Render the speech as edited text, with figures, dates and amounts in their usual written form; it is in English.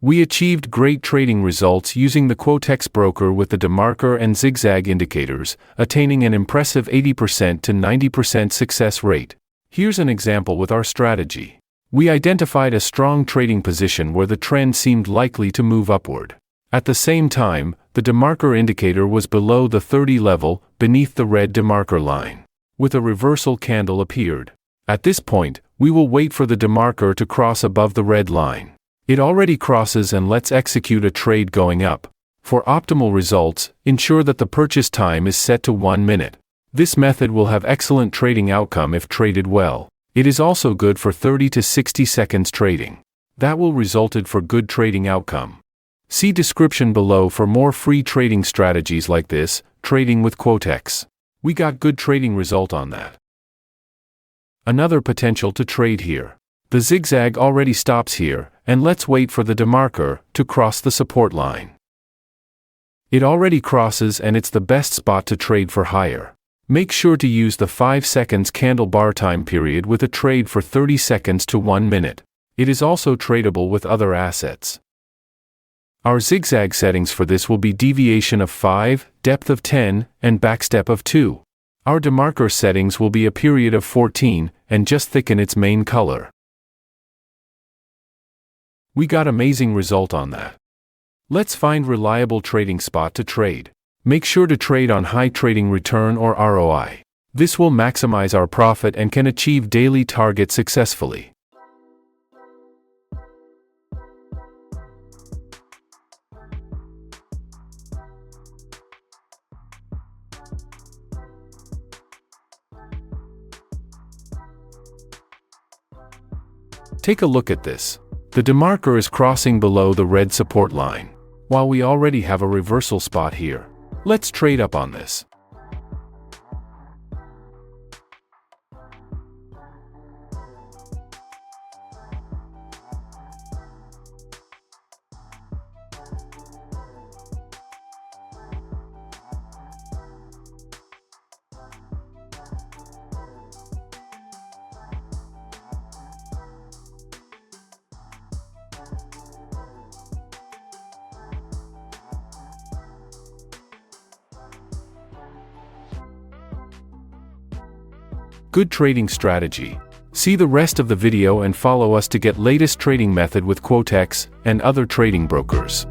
We achieved great trading results using the Quotex broker with the Demarker and Zigzag indicators, attaining an impressive 80% to 90% success rate. Here's an example with our strategy. We identified a strong trading position where the trend seemed likely to move upward. At the same time, the Demarker indicator was below the 30 level, beneath the red Demarker line. With a reversal candle appeared. At this point, we will wait for the Demarker to cross above the red line. It already crosses, and let's execute a trade going up. For optimal results, ensure that the purchase time is set to 1 minute. This method will have excellent trading outcome if traded well. It is also good for 30 to 60 seconds trading. That will resulted for good trading outcome. See description below for more free trading strategies like this, trading with Quotex. We got good trading result on that. Another potential to trade here. The zigzag already stops here, and let's wait for the Demarker to cross the support line. It already crosses, and it's the best spot to trade for higher. Make sure to use the 5 seconds candle bar time period with a trade for 30 seconds to 1 minute. It is also tradable with other assets. Our zigzag settings for this will be deviation of 5, depth of 10, and backstep of 2. Our Demarker settings will be a period of 14, and just thicken its main color. We got amazing result on that. Let's find reliable trading spot to trade. Make sure to trade on high trading return or ROI. This will maximize our profit and can achieve daily targets successfully. Take a look at this. The Demarker is crossing below the red support line. While we already have a reversal spot here, let's trade up on this. Good trading strategy. See the rest of the video and follow us to get latest trading method with Quotex and other trading brokers.